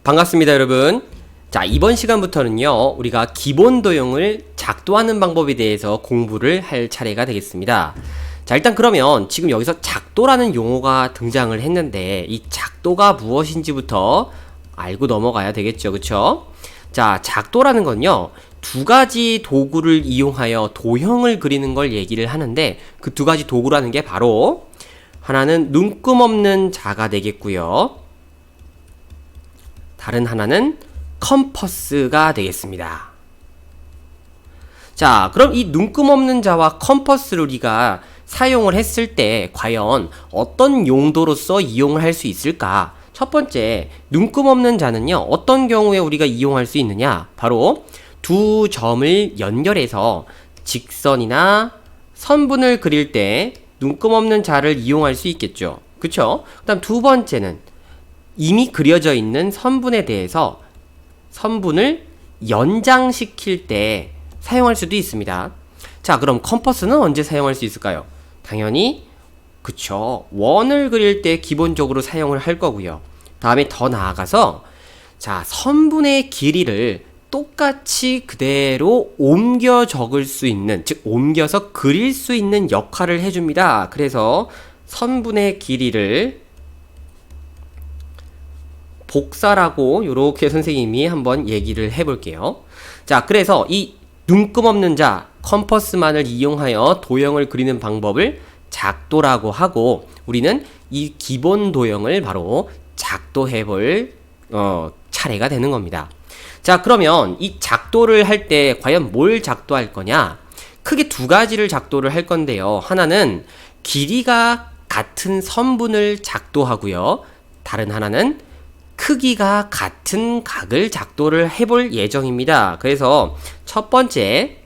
반갑습니다, 여러분. 자, 이번 시간부터는요, 우리가 기본 도형을 작도하는 방법에 대해서 공부를 할 차례가 되겠습니다. 자, 일단 그러면 지금 여기서 작도라는 용어가 등장을 했는데, 이 작도가 무엇인지부터 알고 넘어가야 되겠죠, 그쵸? 자, 작도라는 건요, 두 가지 도구를 이용하여 도형을 그리는 걸 얘기를 하는데, 그 두 가지 도구라는 게 바로 하나는 눈금 없는 자가 되겠고요. 다른 하나는 컴퍼스가 되겠습니다. 자, 그럼 이 눈금 없는 자와 컴퍼스를 우리가 사용을 했을 때 과연 어떤 용도로서 이용을 할 수 있을까? 첫 번째, 눈금 없는 자는요, 어떤 경우에 우리가 이용할 수 있느냐? 바로 두 점을 연결해서 직선이나 선분을 그릴 때 눈금 없는 자를 이용할 수 있겠죠. 그쵸? 그 다음 두 번째는 이미 그려져 있는 선분에 대해서 선분을 연장시킬 때 사용할 수도 있습니다. 자, 그럼 컴퍼스는 언제 사용할 수 있을까요? 당연히 그쵸, 원을 그릴 때 기본적으로 사용을 할 거고요. 다음에 더 나아가서 자, 선분의 길이를 똑같이 그대로 옮겨 적을 수 있는, 즉 옮겨서 그릴 수 있는 역할을 해줍니다. 그래서 선분의 길이를 복사라고 이렇게 선생님이 한번 얘기를 해볼게요. 자, 그래서 이 눈금 없는 자, 컴퍼스만을 이용하여 도형을 그리는 방법을 작도라고 하고, 우리는 이 기본 도형을 바로 작도해볼 차례가 되는 겁니다. 자, 그러면 이 작도를 할 때 과연 뭘 작도할 거냐? 크게 두 가지를 작도를 할 건데요. 하나는 길이가 같은 선분을 작도하고요. 다른 하나는 크기가 같은 각을 작도를 해볼 예정입니다. 그래서 첫 번째,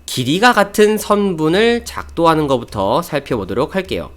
길이가 같은 선분을 작도하는 것부터 살펴보도록 할게요.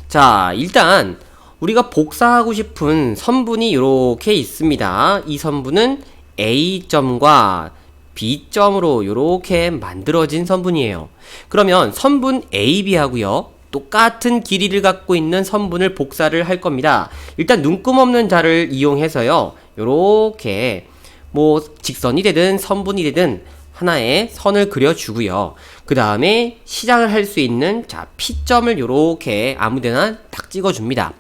자, 일단 우리가 복사하고 싶은 선분이 이렇게 있습니다. 이 선분은 A점과 B점으로 이렇게 만들어진 선분이에요. 그러면 선분 AB하고요, 똑같은 길이를 갖고 있는 선분을 복사를 할 겁니다. 일단 눈금 없는 자를 이용해서요, 이렇게 뭐 직선이 되든 선분이 되든 하나의 선을 그려주고요. 그 다음에 시작을 할 수 있는 자, P점을 이렇게 아무데나 딱 찍어줍니다.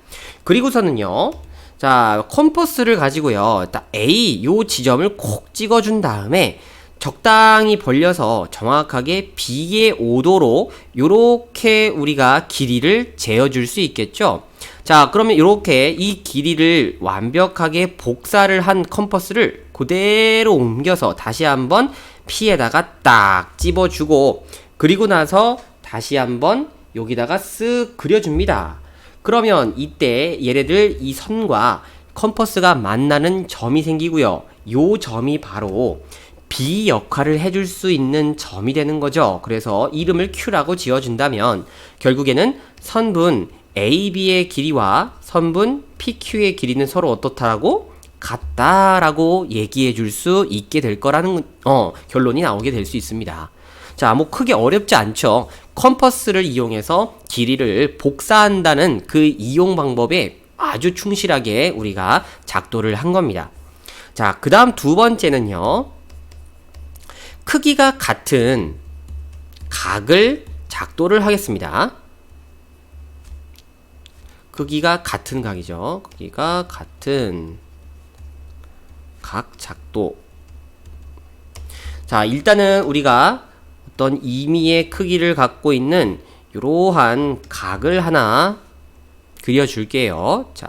그리고서는요, 자, 컴퍼스를 가지고요, 딱 A 요 지점을 콕 찍어준 다음에 적당히 벌려서 정확하게 B의 5도로 요렇게 우리가 길이를 재어줄 수 있겠죠. 자, 그러면 요렇게 이 길이를 완벽하게 복사를 한 컴퍼스를 그대로 옮겨서 다시 한번 P에다가 딱 집어주고, 그리고 나서 다시 한번 여기다가 쓱 그려줍니다. 그러면 이때 얘네들 이 선과 컴퍼스가 만나는 점이 생기고요. 요 점이 바로 B 역할을 해줄 수 있는 점이 되는 거죠. 그래서 이름을 Q라고 지어준다면 결국에는 선분 AB의 길이와 선분 PQ의 길이는 서로 어떻다라고? 같다라고 얘기해 줄 수 있게 될 거라는 결론이 나오게 될 수 있습니다. 자, 뭐 크게 어렵지 않죠. 컴퍼스를 이용해서 길이를 복사한다는 그 이용 방법에 아주 충실하게 우리가 작도를 한 겁니다. 자, 그 다음 두 번째는요, 크기가 같은 각을 작도를 하겠습니다. 크기가 같은 각이죠. 크기가 같은 각 작도. 자, 일단은 우리가 어떤 임의의 크기를 갖고 있는 이러한 각을 하나 그려줄게요. 자,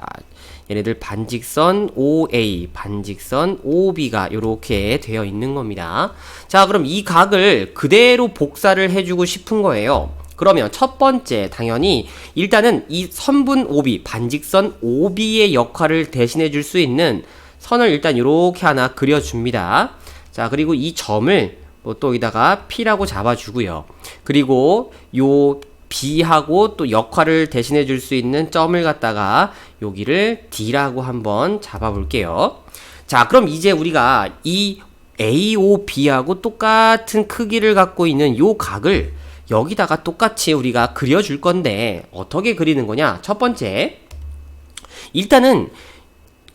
얘네들 반직선 OA, 반직선 OB가 이렇게 되어 있는 겁니다. 자, 그럼 이 각을 그대로 복사를 해주고 싶은 거예요. 그러면 첫 번째, 당연히 일단은 이 선분 OB, 반직선 OB의 역할을 대신해 줄 수 있는 선을 일단 이렇게 하나 그려줍니다. 자, 그리고 이 점을 뭐 또 여기다가 P라고 잡아주고요. 그리고 요 B하고 또 역할을 대신해 줄 수 있는 점을 갖다가 여기를 D라고 한번 잡아 볼게요. 자, 그럼 이제 우리가 이 AOB하고 똑같은 크기를 갖고 있는 요 각을 여기다가 똑같이 우리가 그려줄 건데 어떻게 그리는 거냐? 첫 번째, 일단은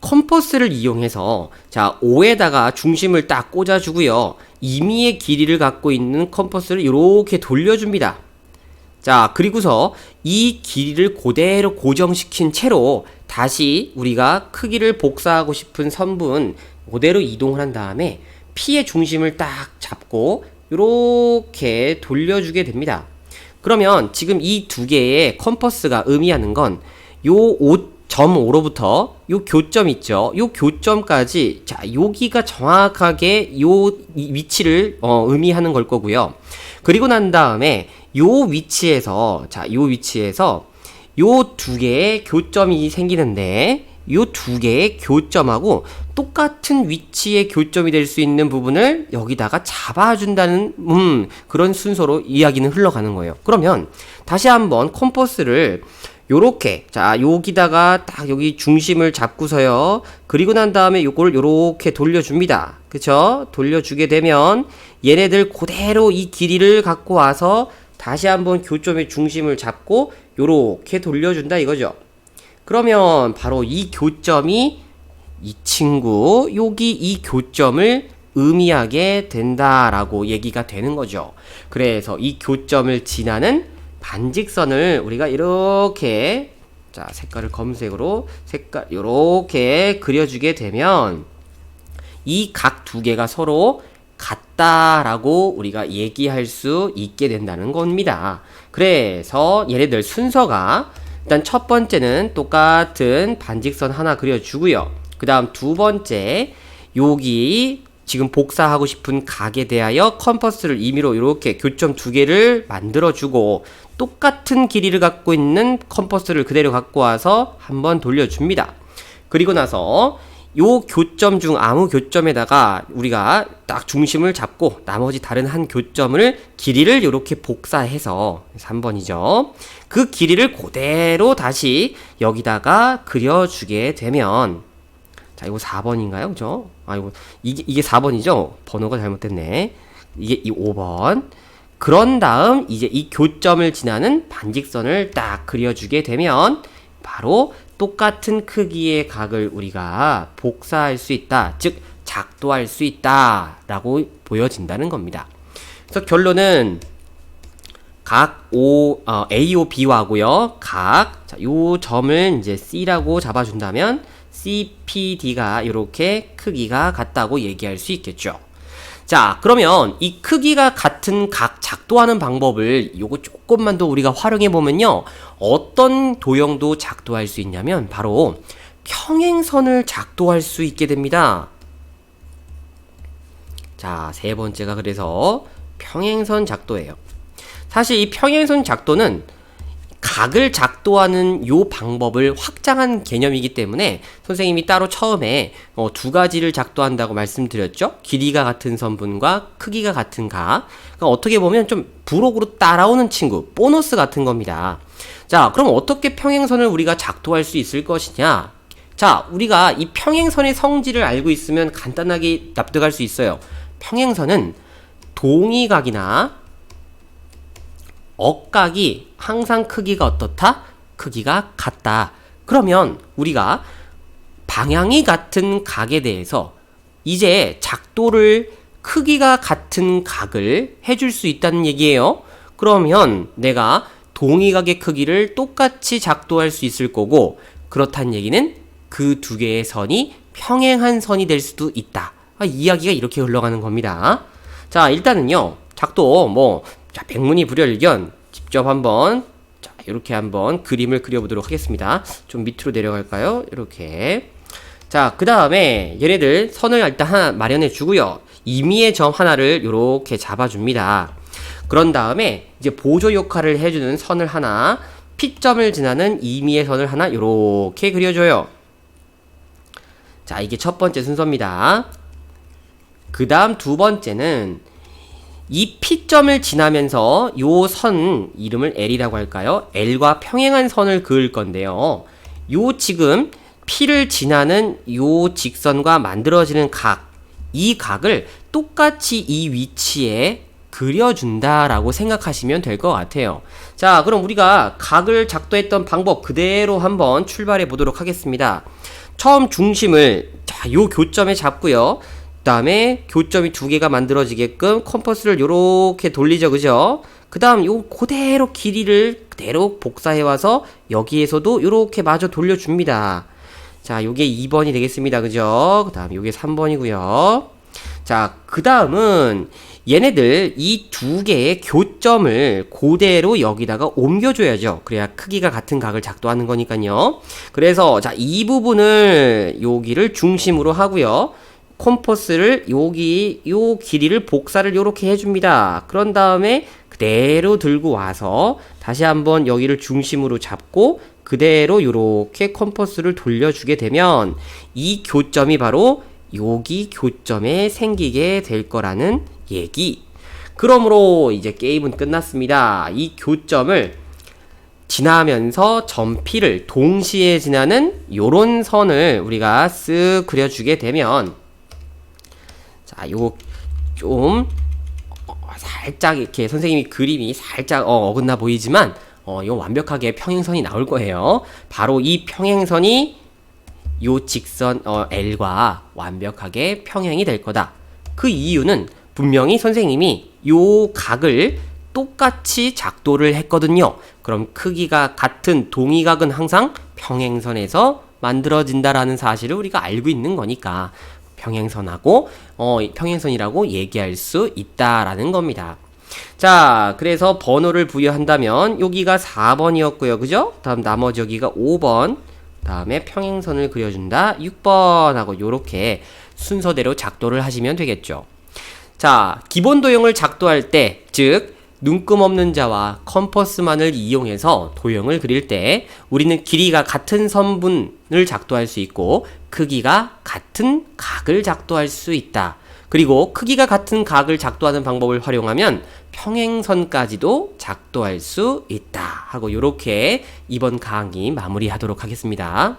컴퍼스를 이용해서 자, O에다가 중심을 딱 꽂아주고요. 임의의 길이를 갖고 있는 컴퍼스를 이렇게 돌려줍니다. 자, 그리고서 이 길이를 그대로 고정시킨 채로 다시 우리가 크기를 복사하고 싶은 선분 그대로 이동을 한 다음에 P의 중심을 딱 잡고 이렇게 돌려주게 됩니다. 그러면 지금 이 두 개의 컴퍼스가 의미하는 건 요 5.5로부터 요 교점 있죠? 요 교점까지 자, 여기가 정확하게 요 위치를 의미하는 걸 거고요. 그리고 난 다음에 요 위치에서 요 두 개의 교점이 생기는데 요 두 개의 교점하고 똑같은 위치의 교점이 될 수 있는 부분을 여기다가 잡아준다는 그런 순서로 이야기는 흘러가는 거예요. 그러면 다시 한번 컴퍼스를 요렇게 자, 여기다가 딱 여기 중심을 잡고서요. 그리고 난 다음에 요걸 요렇게 돌려줍니다. 그쵸? 돌려주게 되면 얘네들 그대로 이 길이를 갖고 와서 다시 한번 교점의 중심을 잡고 요렇게 돌려준다 이거죠. 그러면 바로 이 교점이 이 친구 여기 이 교점을 의미하게 된다라고 얘기가 되는 거죠. 그래서 이 교점을 지나는 반직선을 우리가 이렇게 자, 색깔을 검은색으로 이렇게 그려주게 되면 이 각 두 개가 서로 같다라고 우리가 얘기할 수 있게 된다는 겁니다. 그래서 얘네들 순서가 일단 첫 번째는 똑같은 반직선 하나 그려주고요. 그 다음 두 번째 여기 지금 복사하고 싶은 각에 대하여 컴퍼스를 임의로 이렇게 교점 두 개를 만들어주고 똑같은 길이를 갖고 있는 컴퍼스를 그대로 갖고 와서 한번 돌려줍니다. 그리고 나서 요 교점 중 아무 교점에다가 우리가 딱 중심을 잡고 나머지 다른 한 교점을 길이를 이렇게 복사해서 3번이죠. 그 길이를 그대로 다시 여기다가 그려주게 되면 자, 이거 4번인가요? 그죠? 아, 이게 4번이죠? 번호가 잘못됐네. 이게 이 5번. 그런 다음 이제 이 교점을 지나는 반직선을 딱 그려주게 되면 바로 똑같은 크기의 각을 우리가 복사할 수 있다. 즉, 작도할 수 있다. 라고 보여진다는 겁니다. 그래서 결론은 각 AOB와 하고요. 자, 요 점을 이제 C라고 잡아준다면 CPD가 이렇게 크기가 같다고 얘기할 수 있겠죠. 자, 그러면 이 크기가 같은 각 작도하는 방법을 요거 조금만 더 우리가 활용해 보면요. 어떤 도형도 작도할 수 있냐면 바로 평행선을 작도할 수 있게 됩니다. 자, 세 번째가 그래서 평행선 작도예요. 사실 이 평행선 작도는 각을 작도하는 요 방법을 확장한 개념이기 때문에 선생님이 따로 처음에 두 가지를 작도한다고 말씀드렸죠. 길이가 같은 선분과 크기가 같은 각. 그러니까 어떻게 보면 좀 부록으로 따라오는 친구, 보너스 같은 겁니다. 자, 그럼 어떻게 평행선을 우리가 작도할 수 있을 것이냐? 자, 우리가 이 평행선의 성질을 알고 있으면 간단하게 납득할 수 있어요. 평행선은 동의각이나 억각이 항상 크기가 어떻다? 크기가 같다. 그러면 우리가 방향이 같은 각에 대해서 이제 작도를 크기가 같은 각을 해줄 수 있다는 얘기예요. 그러면 내가 동의각의 크기를 똑같이 작도할 수 있을 거고, 그렇다는 얘기는 그 두 개의 선이 평행한 선이 될 수도 있다. 이야기가 이렇게 흘러가는 겁니다. 자, 일단은요, 작도 자, 백문이 불여일견 직접 한번 자, 이렇게 한번 그림을 그려보도록 하겠습니다. 좀 밑으로 내려갈까요? 이렇게. 자, 그 다음에 얘네들 선을 일단 하나 마련해 주고요. 임의의 점 하나를 이렇게 잡아줍니다. 그런 다음에 이제 보조 역할을 해주는 선을 하나, P점을 지나는 임의의 선을 하나 이렇게 그려줘요. 자, 이게 첫 번째 순서입니다. 그 다음 두 번째는 이 P점을 지나면서 요 선 이름을 L이라고 할까요? L과 평행한 선을 그을 건데요. 요 지금 P를 지나는 요 직선과 만들어지는 각, 이 각을 똑같이 이 위치에 그려준다라고 생각하시면 될 것 같아요. 자, 그럼 우리가 각을 작도했던 방법 그대로 한번 출발해 보도록 하겠습니다. 처음 중심을 자, 요 교점에 잡고요. 그 다음에 교점이 두 개가 만들어지게끔 컴퍼스를 요렇게 돌리죠, 그죠? 그 다음 요 그대로 길이를 그대로 복사해 와서 여기에서도 요렇게 마저 돌려줍니다. 자, 요게 2번이 되겠습니다, 그죠? 그 다음 요게 3번이고요. 자, 그 다음은 얘네들 이 두 개의 교점을 그대로 여기다가 옮겨줘야죠. 그래야 크기가 같은 각을 작도하는 거니까요. 그래서 자, 이 부분을 여기를 중심으로 하고요. 컴퍼스를 여기 요 길이를 복사를 요렇게 해줍니다. 그런 다음에 그대로 들고 와서 다시 한번 여기를 중심으로 잡고 그대로 요렇게 컴퍼스를 돌려주게 되면 이 교점이 바로 여기 교점에 생기게 될 거라는 얘기. 그러므로 이제 게임은 끝났습니다. 이 교점을 지나면서 점 P를 동시에 지나는 요런 선을 우리가 쓱 그려주게 되면 자, 요거 좀 살짝 이렇게 선생님이 그림이 살짝 어긋나 보이지만 이거 완벽하게 평행선이 나올 거예요. 바로 이 평행선이 요 직선 L과 완벽하게 평행이 될 거다. 그 이유는 분명히 선생님이 요 각을 똑같이 작도를 했거든요. 그럼 크기가 같은 동의각은 항상 평행선에서 만들어진다라는 사실을 우리가 알고 있는 거니까 평행선하고 평행선이라고 얘기할 수 있다라는 겁니다. 자, 그래서 번호를 부여한다면 여기가 4번이었고요. 그죠? 다음 나머지 여기가 5번. 다음에 평행선을 그려준다 6번하고 요렇게 순서대로 작도를 하시면 되겠죠. 자, 기본 도형을 작도할 때, 즉 눈금 없는 자와 컴퍼스만을 이용해서 도형을 그릴 때 우리는 길이가 같은 선분을 작도할 수 있고 크기가 같은 각을 작도할 수 있다. 그리고 크기가 같은 각을 작도하는 방법을 활용하면 평행선까지도 작도할 수 있다 하고 요렇게 이번 강의 마무리하도록 하겠습니다.